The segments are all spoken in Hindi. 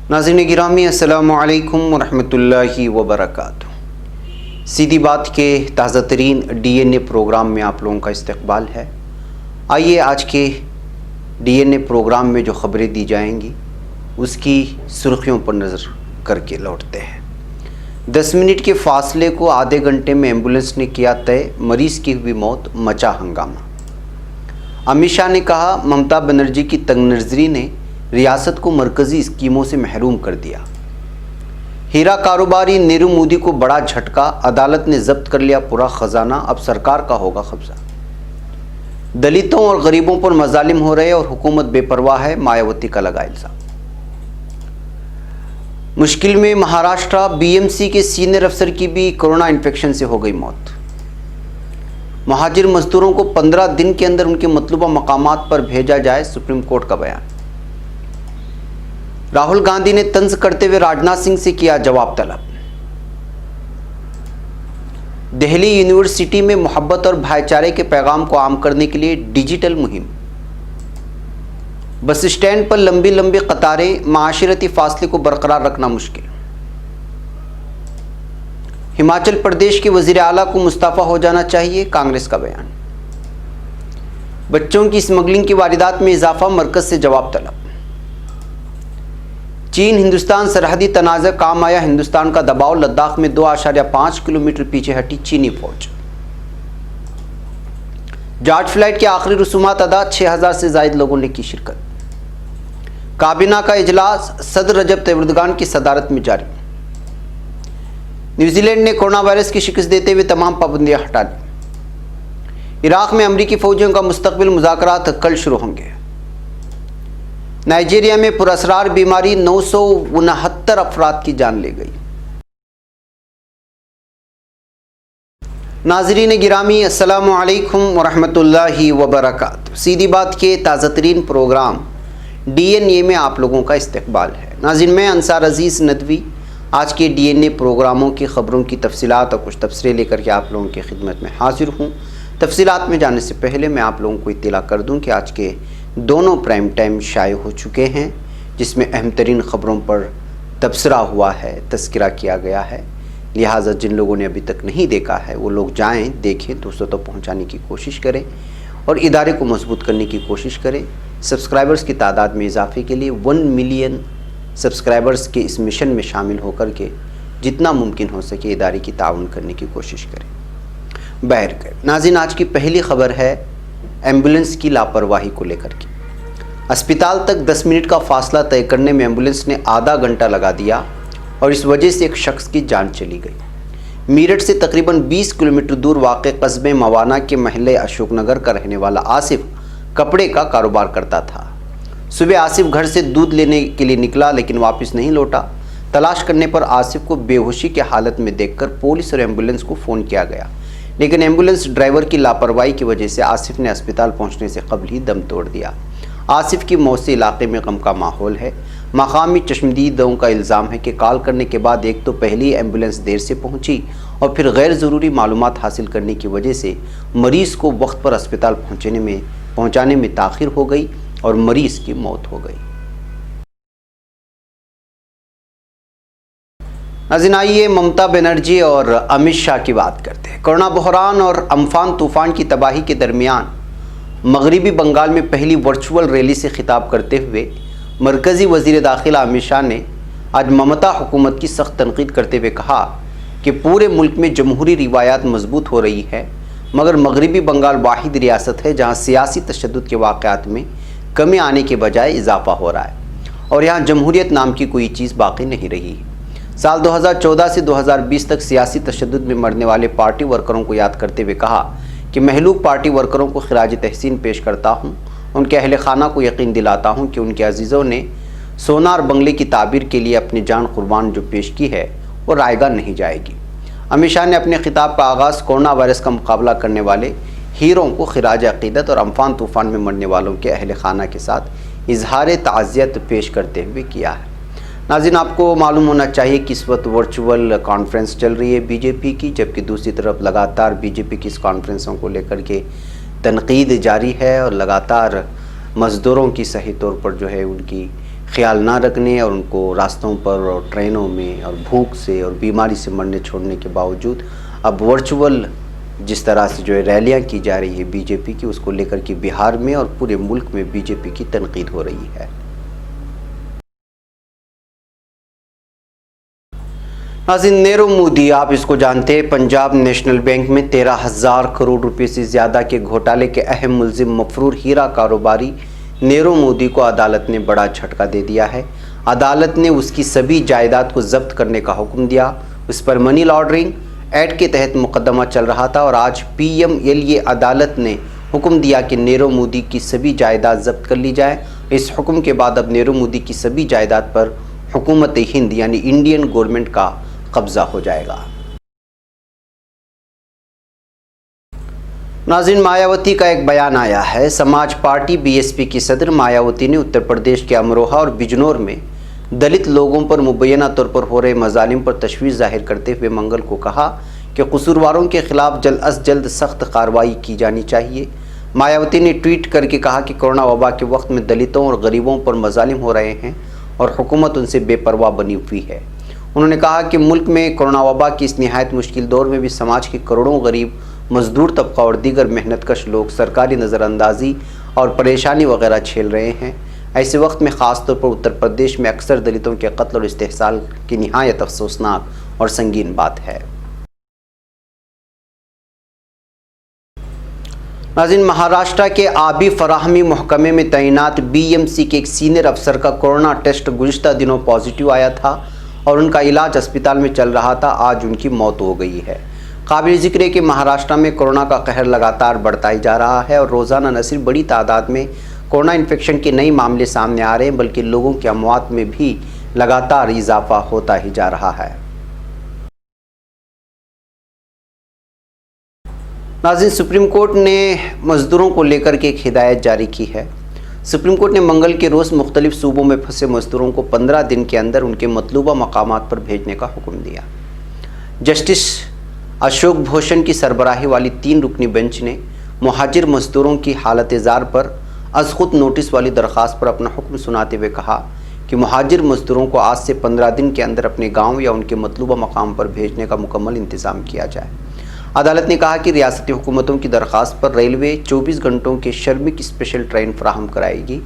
नाज़रीन गिरामी अस्सलामु अलैकुम वरहमतुल्लाहि वबरकातुहू। सीधी बात के ताज़ा तरीन DNA प्रोग्राम में आप लोगों का इस्तकबाल है। आइए आज के DNA प्रोग्राम में जो ख़बरें दी जाएंगी उसकी सुर्खियों पर नज़र करके लौटते हैं। 10 मिनट के फासले को आधे घंटे में एम्बुलेंस ने किया तय, मरीज़ की हुई मौत, मचा हंगामा। अमित शाह ने कहा ममता बनर्जी की तंग नज़री ने रियासत को मरकज़ी स्कीमों से महरूम कर दिया। हीरा कारोबारी नीरव मोदी को बड़ा झटका, अदालत ने जब्त कर लिया पूरा खजाना, अब सरकार का होगा कब्जा। दलितों और गरीबों पर मजालिम हो रहे और हुकूमत बेपरवाह है, मायावती का लगा इल्जाम। मुश्किल में महाराष्ट्र, BMC के सीनियर अफसर की भी कोरोना इन्फेक्शन से हो गई मौत। महाजिर मजदूरों को 15 दिन के अंदर उनके मतलूबा मकामात पर भेजा जाए, सुप्रीम कोर्ट का बयान। राहुल गांधी ने तंज करते हुए राजनाथ सिंह से किया जवाब तलब। दिल्ली यूनिवर्सिटी में मोहब्बत और भाईचारे के पैगाम को आम करने के लिए डिजिटल मुहिम। बस स्टैंड पर लंबी लंबी कतारें, माशरती फासले को बरकरार रखना मुश्किल। हिमाचल प्रदेश के वजीर आला को मुस्तफा हो जाना चाहिए, कांग्रेस का बयान। बच्चों की स्मगलिंग की वारदात में इजाफा, मरकज से जवाब तलब। चीन हिंदुस्तान सरहदी तनाज़ा काम आया, हिंदुस्तान का दबाव, लद्दाख में 2.5 किलोमीटर पीछे हटी चीनी फौज। जाट फ्लाइट के आखिरी रसूमात अदा, 6000 से जायद लोगों ने की शिरकत। काबीना का इजलास सदर रजब तैयब एर्दोगान की सदारत में जारी। न्यूजीलैंड ने कोरोना वायरस की शिकस्त देते हुए तमाम पाबंदियां हटा दी। इराक में अमरीकी फौजियों का मुस्तकबिल मुज़ाकरात कल शुरू होंगे। नाइजीरिया में पुरअसरार बीमारी, 969 अफराद की जान ले गई। नाज़रीन गिरामी अस्सलामु अलैकुम वरहमतुल्लाहि वबरकातुहू। सीधी बात के ताज़ा तरीन प्रोग्राम DNA में आप लोगों का इस्तकबाल है। नाज़रीन मैं अंसार अजीज़ नदवी आज के DNA प्रोग्रामों की ख़बरों की तफसीलात और कुछ तबसरे लेकर के आप लोगों की खिदमत में हाजिर हूँ। तफसीलात में जाने से पहले मैं आप लोगों को इत्तला कर दूँ कि आज के दोनों प्राइम टाइम शाये हो चुके हैं, जिसमें अहम तरीन ख़बरों पर तबसरा हुआ है, तज़किरा किया गया है। लिहाजा जिन लोगों ने अभी तक नहीं देखा है वो लोग जाएं, देखें, दूसरों तक पहुंचाने की कोशिश करें और इदारे को मजबूत करने की कोशिश करें। सब्सक्राइबर्स की तादाद में इजाफे के लिए 1 मिलियन सब्सक्राइबर्स के इस मिशन में शामिल होकर के जितना मुमकिन हो सके इदारे की ताउन करने की कोशिश करें। बहरकैफ नाज़रीन आज की पहली खबर है एम्बुलेंस की लापरवाही को लेकर के। अस्पताल तक 10 मिनट का फासला तय करने में एम्बुलेंस ने आधा घंटा लगा दिया और इस वजह से एक शख्स की जान चली गई। मीरठ से तकरीबन 20 किलोमीटर दूर वाक़े कस्बे मवाना के महल्ले अशोकनगर का रहने वाला आसिफ कपड़े का कारोबार करता था। सुबह आसिफ घर से दूध लेने के लिए निकला लेकिन वापस नहीं लौटा। तलाश करने पर आसिफ को बेहोशी की हालत में देखकर पुलिस और एम्बुलेंस को फ़ोन किया गया, लेकिन एम्बुलेंस ड्राइवर की लापरवाही की वजह से आसिफ ने अस्पताल पहुंचने से कबल ही दम तोड़ दिया। आसिफ की मौत से इलाके में गम का माहौल है। मकामी चश्मदीदों का इल्ज़ाम है कि कॉल करने के बाद एक तो पहली एम्बुलेंस देर से पहुंची और फिर गैर ज़रूरी मालूमात हासिल करने की वजह से मरीज़ को वक्त पर अस्पताल पहुँचाने में ताख़िर हो गई और मरीज़ की मौत हो गई। नाज़रीन आइए ममता बनर्जी और अमित शाह की बात करते हैं। कोरोना बहरान और अम्फान तूफ़ान की तबाही के दरमियान मगरिबी बंगाल में पहली वर्चुअल रैली से खिताब करते हुए मरकज़ी वज़ीर दाखिला अमित शाह ने आज ममता हुकूमत की सख्त तनकीद करते हुए कहा कि पूरे मुल्क में जमहूरी रिवायात मजबूत हो रही है, मगर मगरिबी बंगाल वाहिद रियासत है जहाँ सियासी तशद्दुद के वाक़यात में कमी आने के बजाय इजाफा हो रहा है और यहाँ जमहूरियत नाम की कोई चीज़ बाकी नहीं रही है। साल 2014 से 2020 तक सियासी तशद्दुद में मरने वाले पार्टी वर्करों को याद करते हुए कहा कि महलूक पार्टी वर्करों को खिराज तहसीन पेश करता हूँ। उनके अहल खाना को यकीन दिलाता हूँ कि उनके अजीज़ों ने सोनार बंगले की ताबीर के लिए अपनी जान कुर्बान जो पेश की है वो रायगा नहीं जाएगी। अमित शाह ने अपने खिताब का आगाज़ कोरोना वायरस का मुकाबला करने वाले हीरों को खिराज अक़ीदत और अम्फान तूफ़ान में मरने वालों के अहल खाना के साथ इजहार ताज़ियत पेश करते हुए किया है। नाज़रीन आपको मालूम होना चाहिए कि इस वक्त वर्चुअल कॉन्फ्रेंस चल रही है बीजेपी की, जबकि दूसरी तरफ लगातार बीजेपी की इस कॉन्फ्रेंसों को लेकर के तनकीद जारी है और लगातार मज़दूरों की सही तौर पर जो है उनकी ख्याल ना रखने और उनको रास्तों पर और ट्रेनों में और भूख से और बीमारी से मरने छोड़ने के बावजूद अब वर्चुअल जिस तरह से जो है रैलियां की जा रही है बीजेपी की, उसको लेकर के बिहार में और पूरे मुल्क में बीजेपी की तनकीद हो रही है। नाज़रीन, नीरव मोदी, आप इसको जानते हैं, पंजाब नेशनल बैंक में 13,000 करोड़ रुपए से ज़्यादा के घोटाले के अहम मुलजिम मफरूर हीरा कारोबारी नीरव मोदी को अदालत ने बड़ा झटका दे दिया है। अदालत ने उसकी सभी जायदाद को जब्त करने का हुक्म दिया। उस पर मनी लॉन्ड्रिंग एक्ट के तहत मुकदमा चल रहा था और आज PMLA अदालत ने हुक्म दिया कि नीरव मोदी की सभी जायदाद जब्त कर ली जाए। इस हुक्म के बाद अब नीरव मोदी की सभी जायदाद पर हुकूमत हिंद यानी इंडियन गवर्नमेंट का कब्जा हो जाएगा। नाज़रीन, मायावती का एक बयान आया है। समाज पार्टी BSP की सदर मायावती ने उत्तर प्रदेश के अमरोहा और बिजनौर में दलित लोगों पर मुबैना तौर पर हो रहे मजालिम पर तशवीश जाहिर करते हुए मंगल को कहा कि कसूरवारों के खिलाफ जल्द अज जल्द सख्त कार्रवाई की जानी चाहिए। मायावती ने ट्वीट करके कहा कि कोरोना वबा के वक्त में दलितों और गरीबों पर मजालिम हो रहे हैं और हुकूमत उनसे बेपरवाह बनी हुई है। उन्होंने कहा कि मुल्क में कोरोना वबा की इस निहायत मुश्किल दौर में भी समाज के करोड़ों गरीब, मजदूर तबका और दीगर मेहनतकश लोग सरकारी नज़रअंदाजी और परेशानी वगैरह झेल रहे हैं। ऐसे वक्त में ख़ास तौर पर उत्तर प्रदेश में अक्सर दलितों के कत्ल और इस्तेहसाल की निहायत अफसोसनाक और संगीन बात है। नाज़रीन, महाराष्ट्र के आबी फराहमी महकमे में तैनात BMC के एक सीनियर अफसर का कोरोना टेस्ट गुज़िश्ता दिनों पॉजिटिव आया था और उनका इलाज अस्पताल में चल रहा था। आज उनकी मौत हो गई है। काबिल ज़िक्र है कि महाराष्ट्र में कोरोना का कहर लगातार बढ़ता ही जा रहा है और रोज़ाना न सिर्फ बड़ी तादाद में कोरोना इन्फेक्शन के नए मामले सामने आ रहे हैं, बल्कि लोगों की अमवात में भी लगातार इजाफा होता ही जा रहा है। नाज़रीन, सुप्रीम कोर्ट ने मज़दूरों को लेकर के एक हिदायत जारी की है। सुप्रीम कोर्ट ने मंगल के रोज़ मुख्तलिफ सूबों में फंसे मज़दूरों को 15 दिन के अंदर उनके मतलूबा मकामात पर भेजने का हुक्म दिया। जस्टिस अशोक भूषण की सरबराही वाली 3 रुकनी बेंच ने मुहाजिर मज़दूरों की हालत ज़ार पर अज़ खुद नोटिस वाली दरख्वास्त पर अपना हुक्म सुनाते हुए कहा कि मुहाजिर मज़दूरों को आज से 15 दिन के अंदर अपने गाँव या उनके मतलूबा मकाम पर भेजने का मुकम्मल इंतज़ाम किया जाए। अदालत ने कहा कि रियासती हुकूमतों की दरख्वास्त पर रेलवे 24 घंटों के श्रमिक स्पेशल ट्रेन फराहम कराएगी।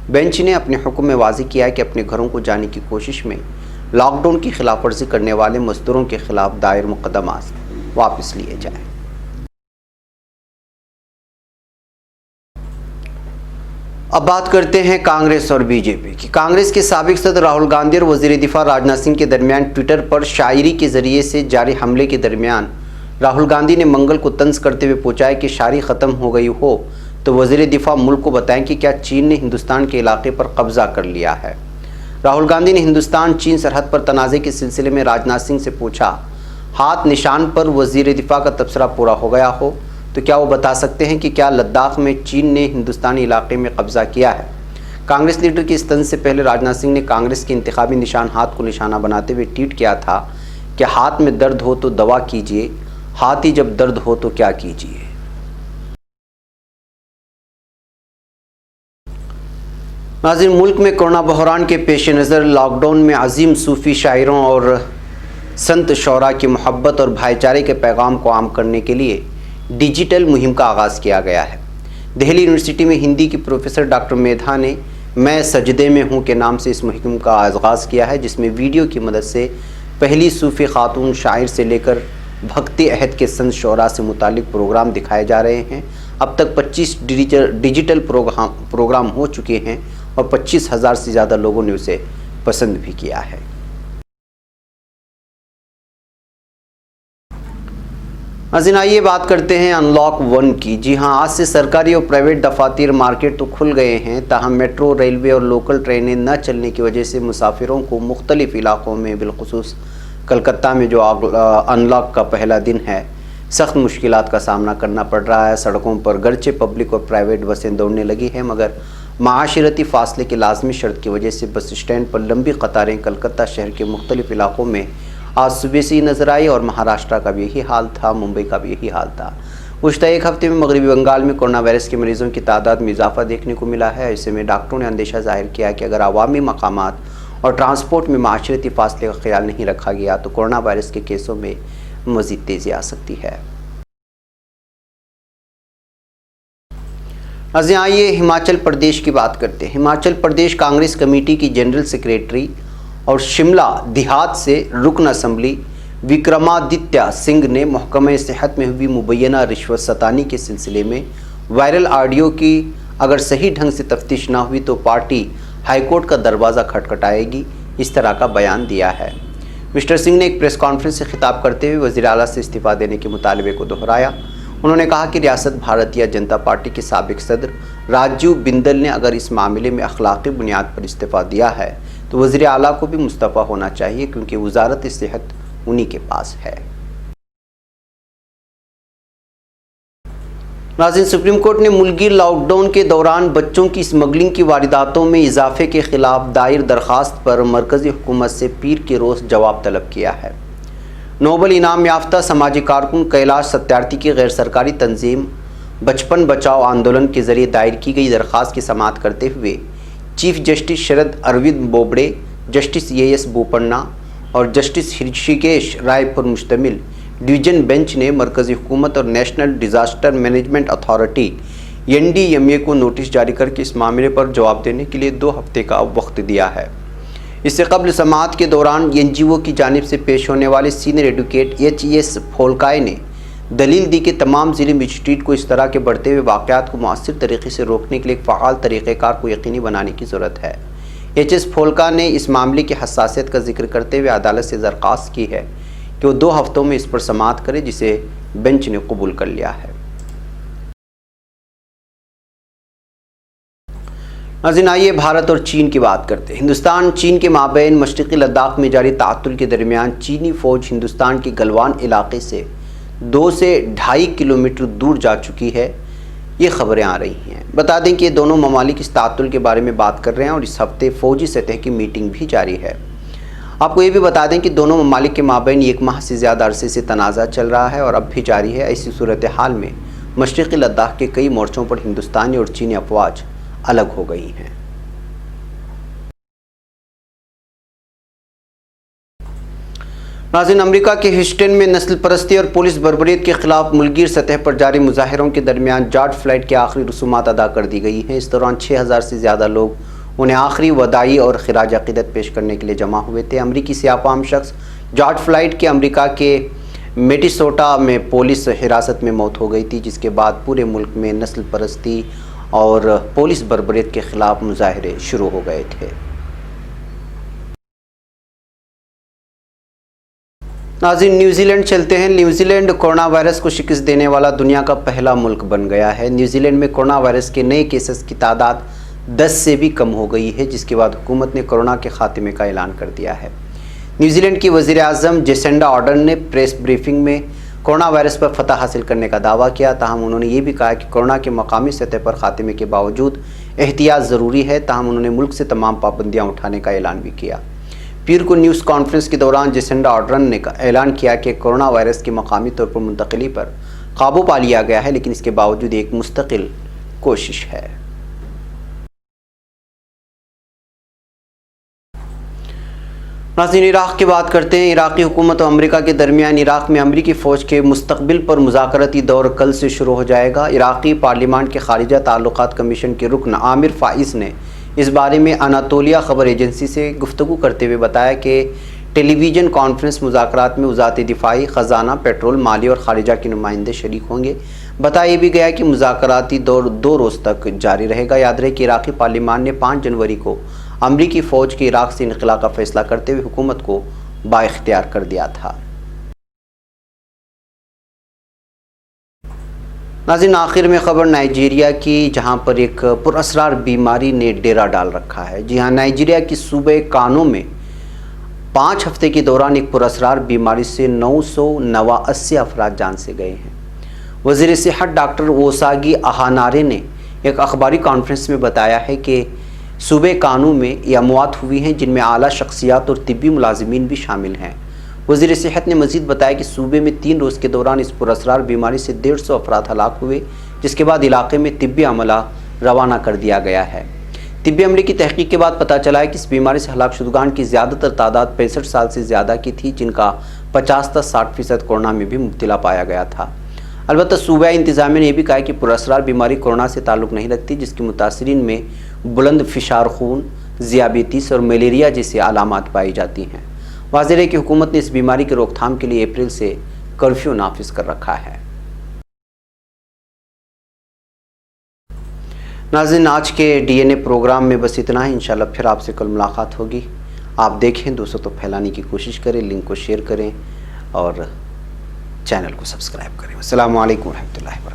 बेंच ने अपने हुक्म में वाज़ेह किया कि अपने घरों को जाने की कोशिश में लॉकडाउन की खिलाफ वर्जी करने वाले मज़दूरों के खिलाफ दायर मुकदमा वापस लिए जाए। अब बात करते हैं कांग्रेस और बीजेपी की। कांग्रेस के साबिक सदर राहुल गांधी और वज़ीर दिफा राजनाथ सिंह के दरमियान ट्विटर पर शायरी के जरिए से जारी हमले के दरमियान राहुल गांधी ने मंगल को तंज करते हुए पूछा है कि शायरी ख़त्म हो गई हो तो वज़ीर दिफा मुल्क को बताएं कि क्या चीन ने हिंदुस्तान के इलाके पर कब्जा कर लिया है। राहुल गांधी ने हिंदुस्तान चीन सरहद पर तनाज़े के सिलसिले में राजनाथ सिंह से पूछा, हाथ निशान पर वज़ीर दिफा का तबसरा पूरा हो गया हो तो क्या वो बता सकते हैं कि क्या लद्दाख में चीन ने हिंदुस्तानी इलाके में कब्जा किया है। कांग्रेस लीडर के इस तंज से पहले राजनाथ सिंह ने कांग्रेस के इंतखाबी निशान हाथ को निशाना बनाते हुए ट्वीट किया था कि हाथ में दर्द हो तो दवा कीजिए, हाथ ही जब दर्द हो तो क्या कीजिए। नाज़रीन, मुल्क में कोरोना बहरान के पेश नज़र लॉकडाउन में अजीम सूफ़ी शायरों और संत शौरा की मोहब्बत और भाईचारे के पैगाम को आम करने के लिए डिजिटल मुहिम का आगाज़ किया गया है। दिल्ली यूनिवर्सिटी में हिंदी की प्रोफेसर डॉक्टर मेधा ने मैं सजदे में हूँ के नाम से इस मुहिम का आगाज़ किया है, जिसमें वीडियो की मदद से पहली सूफ़ी खातून शायर से लेकर भक्ति अहद के संत शौरा से मुतालिक प्रोग्राम दिखाए जा रहे हैं। अब तक 25 डिजिटल प्रोग्राम हो चुके हैं और 25,000 से ज़्यादा लोगों ने उसे पसंद भी किया है। नाज़रीन, आइए बात करते हैं अनलॉक 1 की। जी हाँ, आज से सरकारी और प्राइवेट दफातर मार्केट तो खुल गए हैं, ताहम मेट्रो, रेलवे और लोकल ट्रेनें न चलने की वजह से मुसाफिरों को मुख्तलिफ इलाक़ों में बिलखुसूस कलकत्ता में जो अनलॉक का पहला दिन है सख्त मुश्किलात का सामना करना पड़ रहा है। सड़कों पर गरचे पब्लिक और प्राइवेट बसें दौड़ने लगी हैं, मगर माशरती फासले की लाजमी शर्त की वजह से बस स्टैंड पर लंबी कतारें कलकत्ता शहर के मुख्तलिफ इलाक़ों में आज सुबह से ही नज़र आई और महाराष्ट्र का भी यही हाल था, मुंबई का भी यही हाल था। गुज़श्ता एक हफ्ते में मगरबी बंगाल में कोरोना वायरस के मरीजों की तादाद में इजाफा देखने को मिला है। ऐसे में डॉक्टरों ने अंदेशा जाहिर किया कि अगर अवामी मकामात और ट्रांसपोर्ट में माशरती फासले का ख्याल नहीं रखा गया तो कोरोना वायरस के केसों में मज़ीद तेज़ी आ सकती है। आज आइए हिमाचल प्रदेश की बात करते हैं। हिमाचल प्रदेश कांग्रेस कमेटी की जनरल सेक्रेटरी और शिमला देहात से रुकन असम्बली विक्रमादित्य सिंह ने महकमा सेहत में हुई मुबैना रिश्वत सतानी के सिलसिले में वायरल ऑडियो की अगर सही ढंग से तफ्तीश ना हुई तो पार्टी हाईकोर्ट का दरवाज़ा खटखटाएगी, इस तरह का बयान दिया है। मिस्टर सिंह ने एक प्रेस कॉन्फ्रेंस से खिताब करते हुए वज़ीर आला से इस्तीफ़ा देने के मुतालबे को दोहराया। उन्होंने कहा कि रियासत भारतीय जनता पार्टी के साबिक सदर राजीव बिंदल ने अगर इस मामले में अखलाकी बुनियाद पर इस्तीफ़ा दिया है तो वज़ीर आला को भी मुस्तफ़ा होना चाहिए, क्योंकि वजारत सेहत उन्हीं के पास है। नाज़रीन, सुप्रीम कोर्ट ने मुल्की लॉकडाउन के दौरान बच्चों की स्मगलिंग की वारदातों में इजाफे के खिलाफ दायर दरख्वास्त पर मरकज़ी हुकूमत से पीर के रोज़ जवाब तलब किया है। नोबल इनाम याफ्ता समाजी कारकुन कैलाश सत्यार्थी की गैर सरकारी तंजीम बचपन बचाओ आंदोलन के जरिए दायर की गई दरख्वास्त की समाअत करते हुए chief justice Sharad Arvind Bobde, justice as Bopanna और जस्टिस ऋषिकेश राय पर मुश्तमिल डिवीज़न बेंच ने मरकज़ी हुकूमत और national disaster management authority NDMA को नोटिस जारी करके इस मामले पर जवाब देने के लिए 2 हफ्ते का वक्त दिया है। इससे कबल समाअत के दौरान NGO की जानिब से पेश होने वाले सीनियर एडवोकेट HES फोलकाय ने दलील दी कि तमाम ज़िले मजिस्ट्रेट को इस तरह के बढ़ते हुए वाक़यात को मौसर तरीके से रोकने के लिए एक फ़आल तरीक़ेकार को यकीनी बनाने की ज़रूरत है। HS फोलका ने इस मामले की हसासियत का जिक्र करते हुए अदालत से दरख्वास्त की है कि वो 2 हफ्तों में इस पर समाअत करे, जिसे बेंच ने कबूल कर लिया है। नाज़रीन, आइए भारत और चीन की बात करते हैं। हिंदुस्तान चीन के माबैन मशरिक़ी लद्दाख में जारी ताअत्तुल के दरमियान चीनी फ़ौज हिंदुस्तान के गलवान इलाके से 2 से 2.5 किलोमीटर दूर जा चुकी है, ये खबरें आ रही हैं। बता दें कि ये दोनों ममालिक इस ताअत्तुल के बारे में बात कर रहे हैं और इस हफ्ते फ़ौजी सतह की मीटिंग भी जारी है। आपको ये भी बता दें कि दोनों ममालिक के माबैन 1 माह से ज़्यादा अरसे से तनाज़ा चल रहा है और अब भी जारी है। ऐसी सूरत हाल में मशरिक़ी लद्दाख के कई मोर्चों पर हिंदुस्तानी और चीनी अफवाज अलग हो गई हैं। नाज़रीन, अमेरिका के ह्यूस्टन में नस्ल परस्ती और पुलिस बर्बरियत के खिलाफ मुल्कीर सतह पर जारी मुजाहिरों के दरमियान जॉर्ज फ्लॉयड की आखिरी रसूमात अदा कर दी गई हैं। इस दौरान 6000 से ज़्यादा लोग उन्हें आखिरी वदाई और खिराज अक़ीदत पेश करने के लिए जमा हुए थे। अमरीकी सियाफ़ाम शख्स जॉर्ज फ्लॉयड की अमरीका के मिनेसोटा में पुलिस हिरासत में मौत हो गई थी, जिसके बाद पूरे मुल्क में नस्ल परस्ती और पुलिस बर्बरियत के खिलाफ मुजाहिरे शुरू हो गए थे। नाज़रीन, न्यूजीलैंड चलते हैं। न्यूजीलैंड कोरोना वायरस को शिकस्त देने वाला दुनिया का पहला मुल्क बन गया है। न्यूजीलैंड में कोरोना वायरस के नए केसेस की तादाद 10 से भी कम हो गई है, जिसके बाद हुकूमत ने कोरोना के खात्मे का ऐलान कर दिया है। न्यूजीलैंड की वज़ीर आज़म जेसिंडा आर्डर्न ने प्रेस ब्रीफिंग में कोरोना वायरस पर फतह हासिल करने का दावा किया। ताहम उन्होंने ये भी कहा कि कोरोना के मकामी सतह पर खात्मे के बावजूद एहतियात ज़रूरी है। ताहम उन्होंने मुल्क से तमाम पाबंदियाँ उठाने का ऐलान भी किया। पीर को न्यूज़ कॉन्फ्रेंस के दौरान जेसिंडा आर्डर्न ने ऐलान किया कि कोरोना वायरस की मकामी तौर पर मुंतकिली पर काबू पा लिया गया है, लेकिन इसके बावजूद एक मुस्तकिल कोशिश है। नाज़रीन, इराक़ की बात करते हैं। इराक़ी हुकूमत और अमेरिका के दरमियान इराक़ में अमेरिकी फ़ौज के मुस्तक़बिल पर मुज़ाकरती दौर कल से शुरू हो जाएगा। इराक़ी पार्लियामान के खारिजा ताल्लुकात कमीशन के रुकन आमिर फ़ाइज़ ने इस बारे में अनातोलिया ख़बर एजेंसी से गुफ्तगू करते हुए बताया कि टेलीविज़न कॉन्फ्रेंस मुज़ाकरात में वज़ारत दिफ़ाई, ख़जाना, पेट्रोल, माली और खारिजा के नुमाइंदे शरीक होंगे। बताया भी गया कि मुज़ाकराती दौर 2 रोज़ तक जारी रहेगा। याद रहे कि इराक़ी पार्लियामान ने 5 जनवरी को अमरीकी फ़ौज के इराक़ से इनख़ला का फ़ैसला करते हुए हुकूमत को बाइख्तियार कर दिया था। नाज़रीन, आखिर में ख़बर नाइजीरिया की, जहां पर एक पुरअसरार बीमारी ने डेरा डाल रखा है। जी हां, नाइजीरिया की सूबे कानो में 5 हफ्ते के दौरान एक पुरअसरार बीमारी से 989 अफराद जान से गए हैं। वज़ीर सेहत डॉक्टर ओसागी अहानारे ने एक अखबारी कॉन्फ्रेंस में बताया है कि सूबे कानू में ये अमवात हुई हैं, जिनमें आला शख्सियात और तिब्बी मुलाजिमीन भी शामिल हैं। वज़ीर सेहत ने मज़ीद बताया कि सूबे में 3 रोज़ के दौरान इस पुरअसरार बीमारी से 150 अफराद हलाक हुए, जिसके बाद इलाके में तिब्बी अमला रवाना कर दिया गया है। तिब्बी अमले की तहकीक के बाद पता चला है कि इस बीमारी से हलाकशुदगान की ज़्यादातर तादाद 65 साल से ज़्यादा की थी, जिनका 50 से 60% कोरोना में भी मुब्तला पाया गया था। अलबत्ता सूबाई इंतज़ामिया ने यह भी कहा कि पुरअसरार बीमारी कोरोना से ताल्लुक़ नहीं रखती, जिसकी मुतासरीन में बुलंद फिशार खून, ज़ियाबतीस और मलेरिया जैसी अलामात पाई जाती हैं। वाज़ेह है कि हुकूमत ने इस बीमारी की रोकथाम के लिए अप्रैल से कर्फ्यू नाफिज कर रखा है। नाज़रीन, आज के DNA प्रोग्राम में बस इतना ही। इंशाल्लाह फिर आपसे कल मुलाकात होगी। आप देखें, दोस्तों तो फैलाने की कोशिश करें, लिंक को शेयर करें और चैनल को सब्सक्राइब करें। अस्सलामु अलैकुम रहमतुल्लाहि।